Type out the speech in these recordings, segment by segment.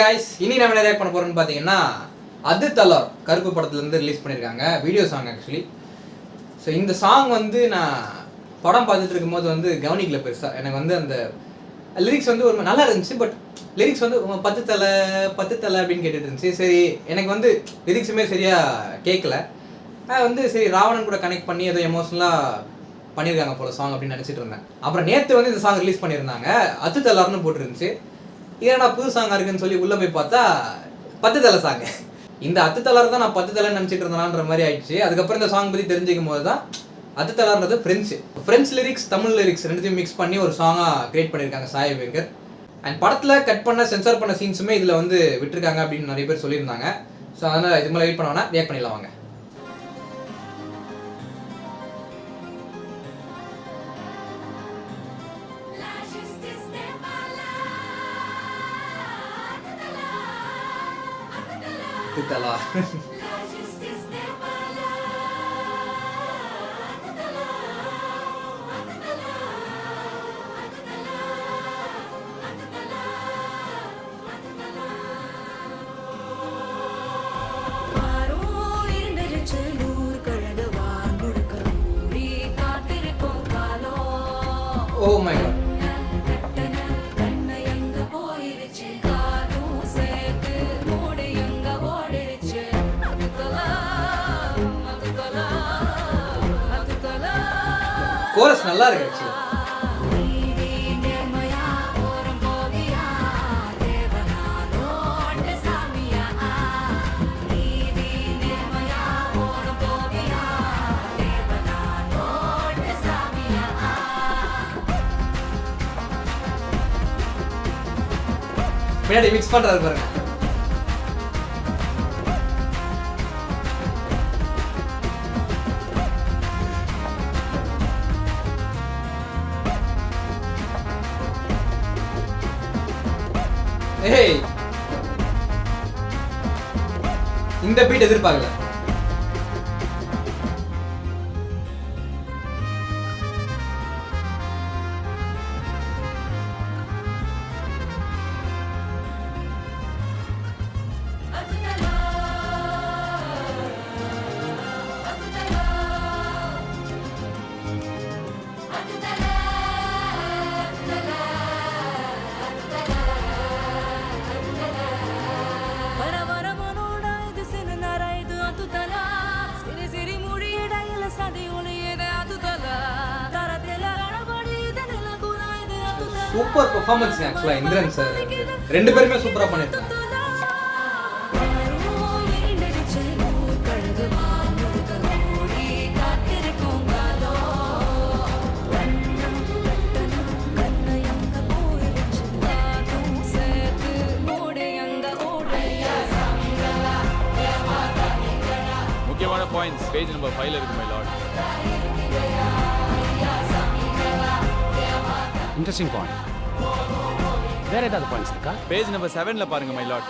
Guys, இனி நம்ம என்ன ரியாக்ட் பண்ண போறோம்னு பார்த்தீங்கன்னா அது தலார் கருப்பு படத்துலேருந்து ரிலீஸ் பண்ணியிருக்காங்க வீடியோ சாங் ஆக்சுவலி. ஸோ இந்த சாங் வந்து நான் படம் பார்த்துட்டு இருக்கும்போது வந்து கவனிக்கல பெருசாக. எனக்கு வந்து அந்த லிரிக்ஸ் வந்து ஒரு நல்லா இருந்துச்சு. பட் லிரிக்ஸ் வந்து பத்து தலை அப்படின்னு கேட்டுட்டு இருந்துச்சு. சரி, எனக்கு வந்து லிரிக்ஸுமே சரியாக கேட்கல. வந்து சரி ராவணன் கூட கனெக்ட் பண்ணி ஏதோ எமோஷனலாக பண்ணியிருக்காங்க போல சாங் அப்படின்னு நினச்சிட்டு இருந்தேன். அப்புறம் நேற்று வந்து இந்த சாங் ரிலீஸ் பண்ணியிருந்தாங்க, அது தலார்னு போட்டுருந்துச்சு. ஏன்னா புது சாங் இருக்குன்னு சொல்லி உள்ளே போய் பார்த்தா 10 தலை சாங். இந்த அத்து தலார் தான் நான் 10 தலைன்னு நினச்சிட்டு இருந்தேன்ற மாதிரி ஆயிடுச்சு. அதுக்கப்புறம் இந்த சாங் பற்றி தெரிஞ்சுக்கும் போது தான் அத்து தலார்ன்றது ஃப்ரெஞ்ச் லிரிக்ஸ் தமிழ் லிரிக்ஸ் ரெண்டுத்தையும் மிக்ஸ் பண்ணி ஒரு சாங்காக கிரியேட் பண்ணியிருக்காங்க சாய் வெங்கர். அண்ட் படத்தில் கட் பண்ண சென்சார் பண்ண சீன்ஸுமே இதில் வந்து விட்டுருக்காங்க அப்படின்னு நிறைய பேர் சொல்லியிருந்தாங்க. ஸோ அதனால் இது மேலே வெயிட் பண்ண வேணா, ரியாக்ட் பண்ணிடலாம் வாங்க. தலார் Oh my god. கோரஸ் நல்லா இருக்கு ஆக்சுவலி. பின்னாடி மிக்ஸ் பண்றாரு பாருங்க. ஏய், இந்த பீட் எதிர்பார்க்கல. சூப்பர் பெர்ஃபார்மன்ஸ் ஆக்சுவலா இந்திரன் சார் ரெண்டு பேருமே சூப்பரா பண்ணிருக்காங்க. முக்கியமான பாயிண்ட்ஸ் பேஜ் நம்பர் 5ல இருக்கு மை லார்ட். Interesting point. வேற ஏதாவது பாயிண்ட்ஸ் இருக்கா? பேஜ் நம்பர் 7ல பாருங்க மை லார்ட்.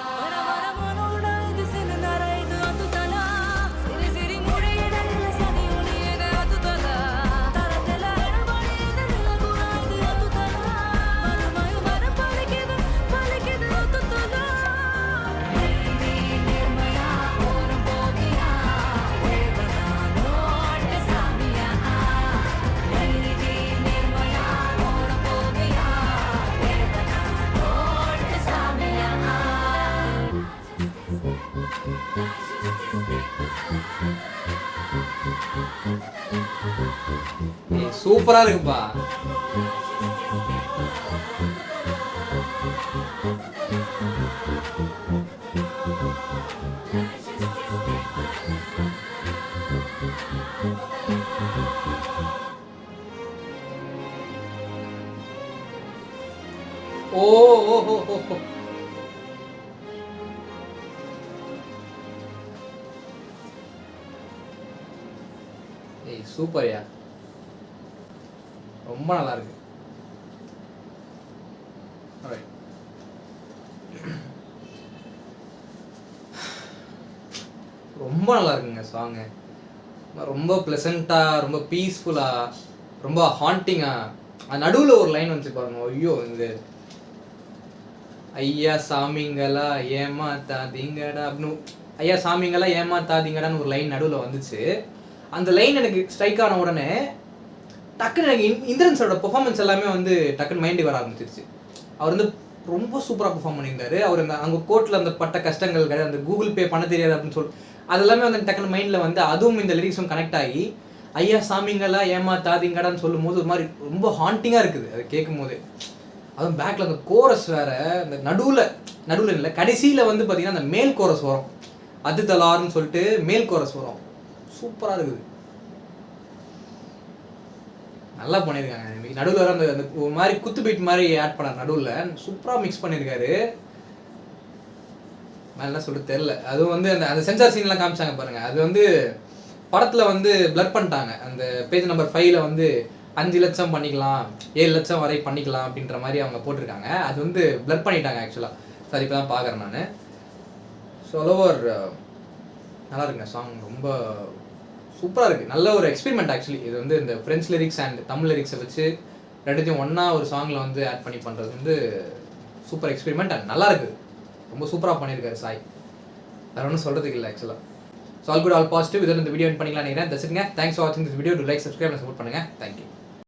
சூப்பரா இருக்குப்பா. ஓ ஓ ஓ ஓ, ஏய் சூப்பர்யா, ரொம்ப நல்லா இருக்கு. ரொம்ப நல்லா இருக்குங்க சாங்கு. ரொம்ப ப்ளசண்ட்டாக, ரொம்ப பீஸ்ஃபுல்லாக, ரொம்ப ஹாண்டிங்காக. நடுவில் ஒரு லைன் வந்துச்சு பாருங்க, ஐயோ இந்த ஐயா சாமிங்களா ஏமாத்தாதீங்கடா அப்படின்னு ஐயா சாமிங்களா ஏமாத்தாதீங்கடான்னு ஒரு லைன் நடுவில் வந்துச்சு. அந்த லைன் எனக்கு ஸ்ட்ரைக் ஆன உடனே டக்குன்னு எனக்கு இந்திரன் சாரோட பெர்ஃபார்மன்ஸ் எல்லாமே வந்து டக்குன்னு மைண்டு வர ஆரம்பிச்சிருச்சு. அவர் வந்து ரொம்ப சூப்பராக பெர்ஃபார்ம் பண்ணியிருந்தாரு. அவர் அந்த அங்கே கோர்ட்டில் அந்த பட்ட கஷ்டங்கள் கிடையாது, அந்த கூகுள் பே பண்ண தெரியாது அப்படின்னு சொல்லி அது எல்லாமே வந்து டக்குன்னு மைண்டில் வந்து அதுவும் இந்த லிரிக்ஸும் கனெக்ட் ஆகி ஐயா சாமிங்களா ஏமாத்தாதீங்கடான்னு சொல்லும் போது ஒரு மாதிரி ரொம்ப ஹாண்டிங்காக இருக்குது அதை கேட்கும் போது. அதுவும் பேக்கில் அந்த கோரஸ் வேறு அந்த நடுவில் இல்லை கடைசியில் வந்து பார்த்திங்கன்னா அந்த மேல் கோரஸ் வரும், அது தலார்னு சொல்லிட்டு மேல் கோரஸ் வரும். சூப்பராக இருக்குது, நல்லா பண்ணியிருக்காங்க. நடுவில் வர அந்த ஒரு மாதிரி குத்து பீட் மாதிரி ஆட் பண்ணார், நடுவில் சூப்பராக மிக்ஸ் பண்ணியிருக்காரு. நல்லா சொல்லிட்டு தெரில. அதுவும் வந்து அந்த சென்சார் சீன்லாம் காமிச்சாங்க பாருங்கள், அது வந்து படத்தில் வந்து பிளர் பண்ணிட்டாங்க. அந்த பேஜ் நம்பர் 5ல் வந்து 5 லட்சம் பண்ணிக்கலாம், 7 லட்சம் வரை பண்ணிக்கலாம் அப்படின்ற மாதிரி அவங்க போட்டிருக்காங்க. அது வந்து பிளர் பண்ணிட்டாங்க ஆக்சுவலாக. சார் இப்போ தான் பார்க்குறேன் நான். ஸோ ஓவர் நல்லா இருக்குங்க சாங், ரொம்ப சூப்பராக இருக்குது. நல்ல ஒரு எக்ஸ்பெரிமெண்ட் ஆக்சுவலி. இது வந்து இந்த ஃப்ரெஞ்ச் லிரிக்ஸ் அண்ட் தமிழ் லிரிக்ஸை வச்சு ரெண்டுத்தையும் ஒன்றா ஒரு சாங்கில் வந்து ஆட் பண்ணி பண்ணுறது வந்து சூப்பர் எக்ஸ்பெரிமெண்ட் அண்ட் நல்லா இருக்குது. ரொம்ப சூப்பராக பண்ணியிருக்காரு சாய், வேறு ஒன்றும் சொல்கிறதுக்கு இல்லை ஆக்சுவலாக. So all good all positive. இதில் இந்த வீடியோ பண்ணிக்கலாம் நினைக்கிறேன். தட்ஸ் இட்ங்க. தேங்க்ஸ் ஃபார் வாட்சிங் this video. To like, subscribe, support பண்ணுங்கள். தேங்க்யூ.